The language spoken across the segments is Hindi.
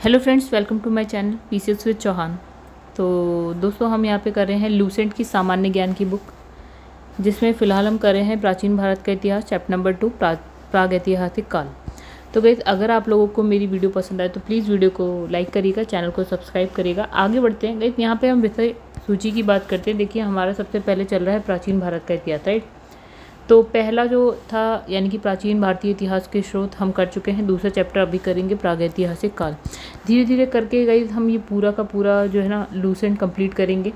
Hello friends, welcome to my channel PCS with Chauhan. तो दोस्तों, हम यहाँ पे कर रहे हैं लूसेंट की सामान्य ज्ञान की बुक, जिसमें फ़िलहाल हम कर रहे हैं प्राचीन भारत का इतिहास, चैप्टर नंबर 2 प्राग ऐतिहासिक काल। तो गाइस, अगर आप लोगों को मेरी वीडियो पसंद आए तो प्लीज़ वीडियो को लाइक करिएगा, चैनल को सब्सक्राइब करिएगा। आगे बढ़ते हैं गाइस, यहाँ पर हम विषय सूची की बात करते हैं। देखिए, हमारा सबसे पहले चल रहा है प्राचीन भारत का इतिहास, राइट। तो पहला जो था यानी कि प्राचीन भारतीय इतिहास के स्रोत हम कर चुके हैं। दूसरा चैप्टर अभी करेंगे प्रागैतिहासिक काल। धीरे धीरे करके गाइस हम ये पूरा का पूरा जो है ना लूसेंट कंप्लीट करेंगे।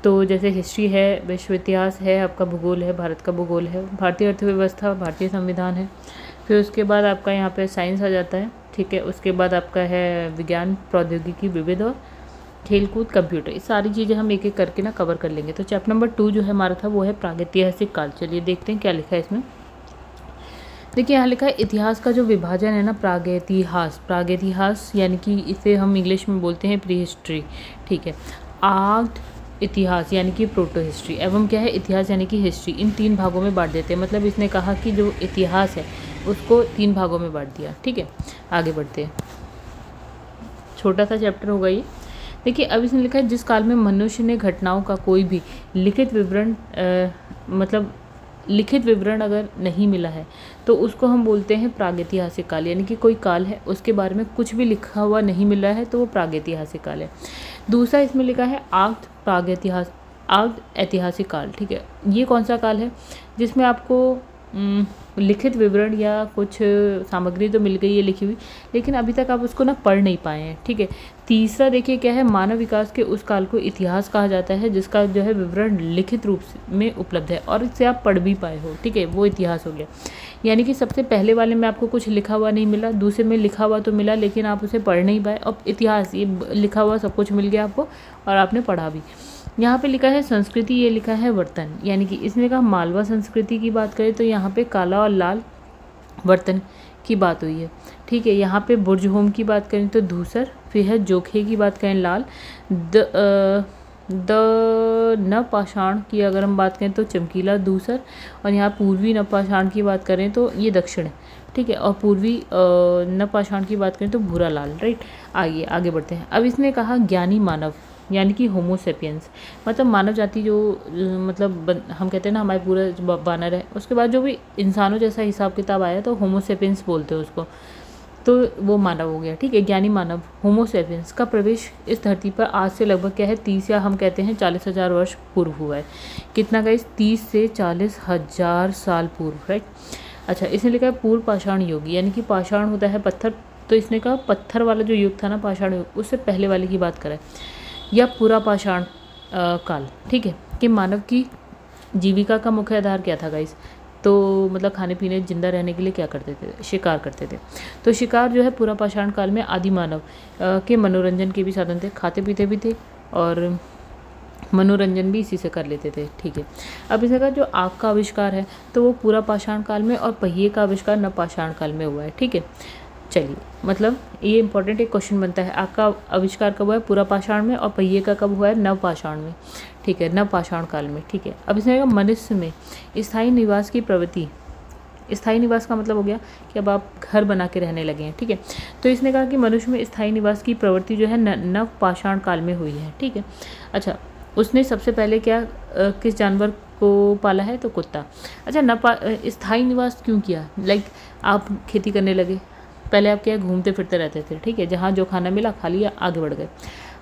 तो जैसे हिस्ट्री है, विश्व इतिहास है, आपका भूगोल है, भारत का भूगोल है, भारतीय अर्थव्यवस्था, भारतीय संविधान है। फिर उसके बाद आपका यहाँ पे साइंस आ जाता है, ठीक है। उसके बाद आपका है विज्ञान, प्रौद्योगिकी, विविध और खेलकूद, कंप्यूटर। ये सारी चीज़ें हम एक एक करके ना कवर कर लेंगे। तो चैप्टर नंबर 2 जो है हमारा था वो है प्रागैतिहासिक काल। चलिए देखते हैं क्या लिखा है इसमें। देखिए, यहाँ लिखा है इतिहास का जो विभाजन है ना, प्रागैतिहास यानी कि इसे हम इंग्लिश में बोलते हैं प्री हिस्ट्री, ठीक है। आद इतिहास यानी कि प्रोटो हिस्ट्री, एवं क्या है इतिहास यानी कि हिस्ट्री, इन 3 भागों में बांट देते हैं। मतलब इसने कहा कि जो इतिहास है उसको 3 भागों में बांट दिया, ठीक है। आगे बढ़ते हैं, छोटा सा चैप्टर होगा ये। देखिए, अब इसने लिखा है जिस काल में मनुष्य ने घटनाओं का कोई भी लिखित विवरण अगर नहीं मिला है तो उसको हम बोलते हैं प्रागैतिहासिक काल। यानी कि कोई काल है उसके बारे में कुछ भी लिखा हुआ नहीं मिला है तो वो प्रागैतिहासिक काल है। दूसरा इसमें लिखा है आद ऐतिहासिक काल, ठीक है। ये कौन सा काल है जिसमें आपको लिखित विवरण या कुछ सामग्री तो मिल गई है लिखी हुई, लेकिन अभी तक आप उसको ना पढ़ नहीं पाए हैं, ठीक है। तीसरा देखिए क्या है, मानव विकास के उस काल को इतिहास कहा जाता है जिसका जो है विवरण लिखित रूप में उपलब्ध है और इससे आप पढ़ भी पाए हो, ठीक है, वो इतिहास हो गया। यानी कि सबसे पहले वाले में आपको कुछ लिखा हुआ नहीं मिला, दूसरे में लिखा हुआ तो मिला लेकिन आप उसे पढ़ नहीं पाए। अब इतिहास, ये लिखा हुआ सब कुछ मिल गया आपको और आपने पढ़ा भी। यहाँ पे लिखा है संस्कृति, ये लिखा है वर्तन। यानी कि इसमें कहा मालवा संस्कृति की बात करें तो यहाँ पे काला और लाल वर्तन की बात हुई है, ठीक है। यहाँ पे बुर्जहोम की बात करें तो धूसर, फिर है जोखे की बात करें लाल, द नवपाषाण की अगर हम बात करें तो चमकीला धूसर, और यहाँ पूर्वी नवपाषाण की बात करें तो ये दक्षिण है, ठीक है। और पूर्वी नवपाषाण की बात करें तो भूरा लाल, राइट। आइए आगे बढ़ते हैं। अब इसने कहा ज्ञानी मानव यानी कि होमोसेपियंस, मतलब मानव जाति जो हम कहते हैं ना हमारे पूरा बानर है, उसके बाद जो भी इंसानों जैसा हिसाब किताब आया तो होमोसेपियंस बोलते हैं उसको, तो वो मानव हो गया, ठीक है। ज्ञानी मानव होमोसेपियंस का प्रवेश इस धरती पर आज से लगभग क्या है 30 या हम कहते हैं 40,000 वर्ष पूर्व हुआ है। कितना का इस 30 से 40,000 साल पूर्व, राइट। अच्छा, इसने लिखा है पूर्व पाषाण युग, यानी कि पाषाण होता है पत्थर, तो इसने कहा पत्थर वाला जो युग था ना पाषाण युग, उससे पहले वाले की बात करें, या पूरा पाषाण काल, ठीक है। कि मानव की जीविका का मुख्य आधार क्या था गाइस, तो मतलब खाने पीने जिंदा रहने के लिए क्या करते थे, शिकार करते थे। तो शिकार जो है पूरा पाषाण काल में आदि मानव के मनोरंजन के भी साधन थे, खाते पीते भी थे और मनोरंजन भी इसी से कर लेते थे, ठीक है। अब इसका जो आग का आविष्कार है तो वो पूरा पाषाण काल में, और पहिए का आविष्कार नवपाषाण काल में हुआ है, ठीक है। चलिए, मतलब ये इंपॉर्टेंट एक क्वेश्चन बनता है, आग का आविष्कार कब हुआ है पूरा पाषाण में, और पहिए का कब हुआ है नवपाषाण में, ठीक है, नवपाषाण काल में, ठीक है। अब इसमें मनुष्य में स्थायी निवास की प्रवृत्ति, स्थायी निवास का मतलब हो गया कि अब आप घर बना के रहने लगे हैं, ठीक है। तो इसने कहा कि मनुष्य में स्थायी निवास की प्रवृत्ति जो है नवपाषाण काल में हुई है, ठीक है। अच्छा, उसने सबसे पहले क्या किस जानवर को पाला है, तो कुत्ता। अच्छा, स्थायी निवास क्यों किया, लाइक आप खेती करने लगे, पहले आप क्या घूमते फिरते रहते थे, ठीक है, जहाँ जो खाना मिला खा लिया, आगे बढ़ गए।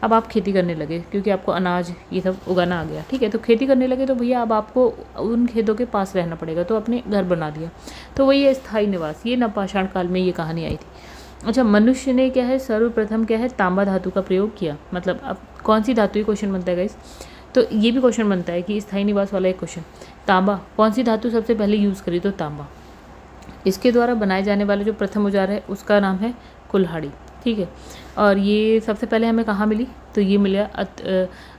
अब आप खेती करने लगे क्योंकि आपको अनाज ये सब उगाना आ गया, ठीक है। तो खेती करने लगे तो भैया अब आपको उन खेतों के पास रहना पड़ेगा, तो आपने घर बना दिया, तो वही है स्थायी निवास। ये नवपाषाण काल में ये कहानी आई थी। अच्छा, मनुष्य ने क्या है सर्वप्रथम क्या है तांबा धातु का प्रयोग किया। मतलब अब कौन सी धातु, ये क्वेश्चन बनता है गाइस, तो ये भी क्वेश्चन बनता है कि स्थायी निवास वाला एक क्वेश्चन, तांबा कौन सी धातु सबसे पहले यूज़ करी, तो तांबा। इसके द्वारा बनाए जाने वाले जो प्रथम औजार है उसका नाम है कुल्हाड़ी, ठीक है। और ये सबसे पहले हमें कहाँ मिली, तो ये मिला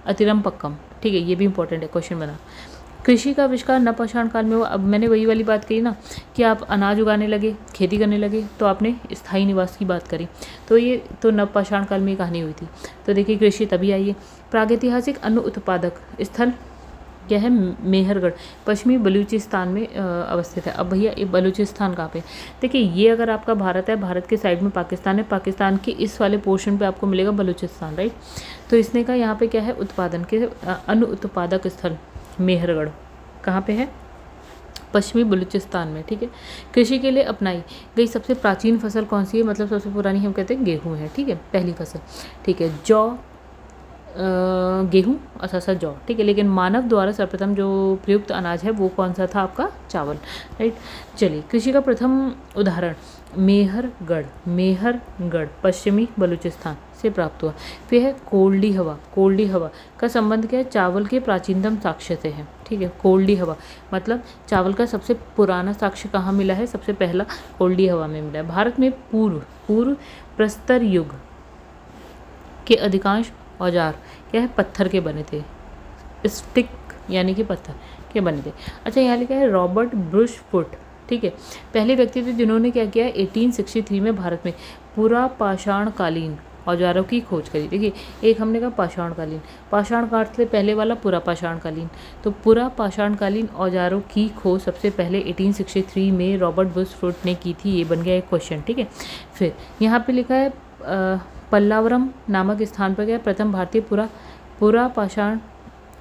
अतिरम्पक्कम, ठीक है। ये भी इंपॉर्टेंट है, क्वेश्चन बना। कृषि का आविष्कार नवपाषाण काल में हुआ। अब मैंने वही वाली बात कही ना कि आप अनाज उगाने लगे, खेती करने लगे, तो आपने स्थायी निवास की बात करी, तो ये तो नवपाषाण काल में कहानी हुई थी। तो देखिए कृषि तभी आई है। प्रागैतिहासिक अन्न उत्पादक स्थल क्या है, मेहरगढ़, पश्चिमी बलूचिस्तान में अवस्थित है। अब भैया ये बलूचिस्तान कहाँ पे, देखिए ये अगर आपका भारत है, भारत के साइड में पाकिस्तान है, पाकिस्तान के इस वाले पोर्शन पे आपको मिलेगा बलूचिस्तान, राइट। तो इसने का यहाँ पे क्या है, उत्पादन के अन्न उत्पादक स्थल मेहरगढ़ कहाँ पे है, पश्चिमी बलूचिस्तान में, ठीक है। कृषि के लिए अपनाई गई सबसे प्राचीन फसल कौन सी है, मतलब सबसे पुरानी हम कहते हैं गेहूँ है, ठीक है, पहली फसल, ठीक है। जौ, गेहूँ और जौ, ठीक है। लेकिन मानव द्वारा सर्वप्रथम जो प्रयुक्त अनाज है वो कौन सा था, आपका चावल, राइट। चलिए, कृषि का प्रथम उदाहरण मेहरगढ़, मेहरगढ़ पश्चिमी बलूचिस्तान से प्राप्त हुआ। फिर है कोल्डी हवा, कोल्डी हवा का संबंध क्या है, चावल के प्राचीनतम साक्ष्य से है, ठीक है। कोल्डी हवा मतलब चावल का सबसे पुराना साक्ष्य कहाँ मिला है, सबसे पहला कोल्डी हवा में मिला है। भारत में पूर्व प्रस्तर युग के अधिकांश औजार क्या है, पत्थर के बने थे, स्टिक यानी कि पत्थर के बने थे। अच्छा, यहाँ लिखा है रॉबर्ट ब्रुश फुट, ठीक है, पहले व्यक्ति थे जिन्होंने क्या किया, 1863 में भारत में पूरा पाषाणकालीन औजारों की खोज करी। देखिए, एक हमने कहा पाषाणकालीन, पाषाण काल से पहले वाला पूरा पाषाणकालीन, तो पूरा पाषाणकालीन औजारों की खोज सबसे पहले 1863 में रॉबर्ट ब्रुश फुट ने की थी। ये बन गया एक क्वेश्चन, ठीक है। फिर यहाँ पे लिखा है पल्लावरम नामक स्थान पर गया प्रथम भारतीय पूरा पाषाण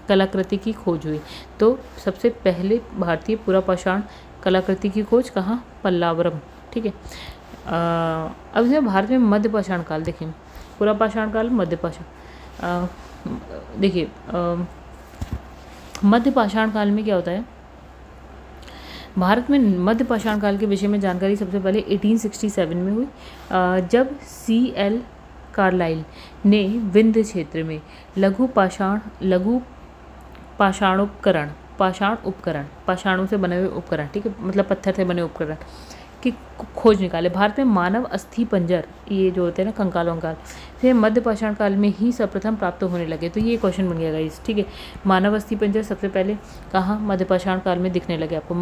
कलाकृति की खोज हुई। तो सबसे पहले भारतीय पूरा पाषाण कलाकृति की खोज कहाँ, पल्लावरम, ठीक है। अब इसमें भारत में मध्य पाषाण काल, देखिए पूरा पाषाण काल, मध्य पाषाण, देखिए मध्य पाषाण काल में क्या होता है, भारत में मध्य पाषाण काल के विषय में जानकारी सबसे पहले 1867 में हुई, जब CL कार्लाइल ने विंध्य क्षेत्र में लघु पाषाण उपकरण, पाषाणों से बने हुए उपकरण, ठीक है, मतलब पत्थर से बने उपकरण की खोज निकाले। भारत में मानव अस्थि पंजर, ये जो होते हैं ना कंकाल वंकाल, फिर मध्य पाषाण काल में ही सर्वप्रथम प्राप्त होने लगे। तो ये क्वेश्चन बन गया गाइस, ठीक है। मानव अस्थि पंजर सबसे पहले कहाँ, मध्य पाषाण काल में दिखने लगे आपको।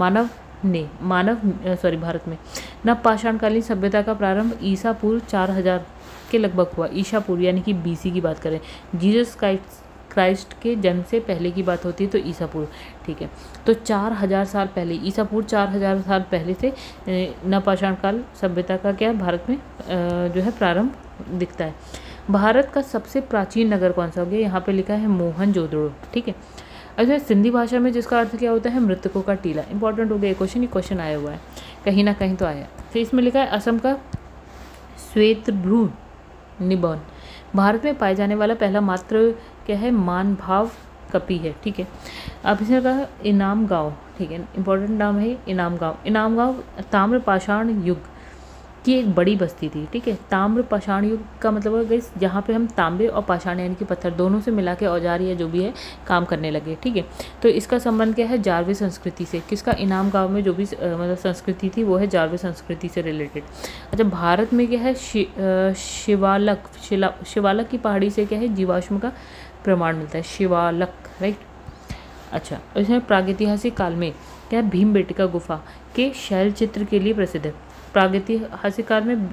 भारत में नव पाषाणकालीन सभ्यता का प्रारंभ ईसा पूर्व 4000 के लगभग हुआ। ईसा पूर्व यानी कि BC की बात करें, जीसस क्राइस्ट के जन्म से पहले की बात होती है, तो ईसा पूर्व, ठीक है। तो 4000 साल पहले, ईसा पूर्व 4000 साल पहले से नवपाषाण काल सभ्यता का क्या भारत में जो है प्रारंभ दिखता है। भारत का सबसे प्राचीन नगर कौन सा हो गया, यहाँ पे लिखा है मोहनजोदड़ो, ठीक है। अच्छा, सिंधी भाषा में जिसका अर्थ क्या होता है, मृतकों का टीला। इंपॉर्टेंट हो गया क्वेश्चन, ये क्वेश्चन आया हुआ है कहीं ना कहीं तो आया। फिर इसमें लिखा है असम का श्वेतभ्रू निबन भारत में पाए जाने वाला पहला मात्र क्या है, मान भाव कपि है, ठीक है। अब इसने कहा इनाम गांव, ठीक है, इंपॉर्टेंट नाम है इनाम गांव। इनाम गांव ताम्र पाषाण युग की एक बड़ी बस्ती थी, ठीक है। ताम्र पाषाण युग का मतलब है गाइस जहाँ पे हम तांबे और पाषाण यानी कि पत्थर दोनों से मिला के औजार या जो भी है काम करने लगे, ठीक है। तो इसका संबंध क्या है, जारवे संस्कृति से। किसका, इनाम गांव में जो भी मतलब संस्कृति थी वो है जारवे संस्कृति से रिलेटेड। अच्छा, भारत में क्या है, शिवालक की पहाड़ी से क्या है, जीवाश्म का प्रमाण मिलता है, शिवालक, राइट। अच्छा, इसमें प्रागैतिहासिक काल में क्या, भीमबेटका गुफा के शैल चित्र के लिए प्रसिद्ध है। प्रागैतिहासिक काल में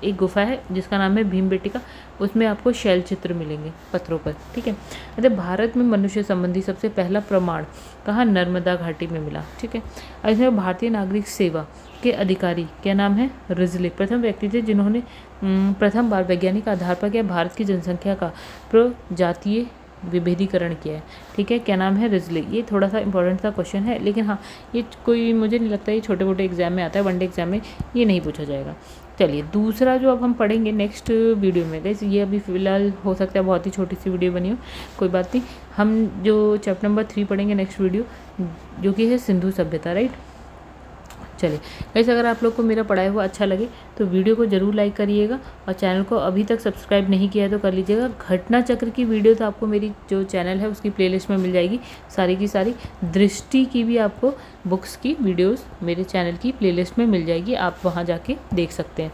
एक गुफा है जिसका नाम है भीमबेटका, उसमें आपको शैल चित्र मिलेंगे पत्थरों पर, ठीक है। अरे भारत में मनुष्य संबंधी सबसे पहला प्रमाण कहाँ, नर्मदा घाटी में मिला, ठीक है। इसमें भारतीय नागरिक सेवा के अधिकारी क्या नाम है, रिजले प्रथम व्यक्ति थे जिन्होंने प्रथम बार वैज्ञानिक आधार पर क्या भारत की जनसंख्या का प्रजातीय विभेदीकरण किया है, ठीक है। क्या नाम है, रिजले। ये थोड़ा सा इंपॉर्टेंट सा क्वेश्चन है, लेकिन हाँ ये कोई मुझे नहीं लगता ये छोटे मोटे एग्जाम में आता है, वनडे एग्जाम में ये नहीं पूछा जाएगा। चलिए, दूसरा जो अब हम पढ़ेंगे नेक्स्ट वीडियो में, गाइस ये अभी फिलहाल हो सकता है बहुत ही छोटी सी वीडियो बनी हो, कोई बात नहीं। हम जो चैप्टर नंबर 3 पढ़ेंगे नेक्स्ट वीडियो, जो कि है सिंधु सभ्यता, राइट। चलिए गाइस, अगर आप लोग को मेरा पढ़ाया हुआ अच्छा लगे तो वीडियो को ज़रूर लाइक करिएगा और चैनल को अभी तक सब्सक्राइब नहीं किया है तो कर लीजिएगा। घटना चक्र की वीडियो तो आपको मेरी जो चैनल है उसकी प्लेलिस्ट में मिल जाएगी सारी की सारी। दृष्टि की भी आपको बुक्स की वीडियोस मेरे चैनल की प्लेलिस्ट में मिल जाएगी, आप वहाँ जाके देख सकते हैं।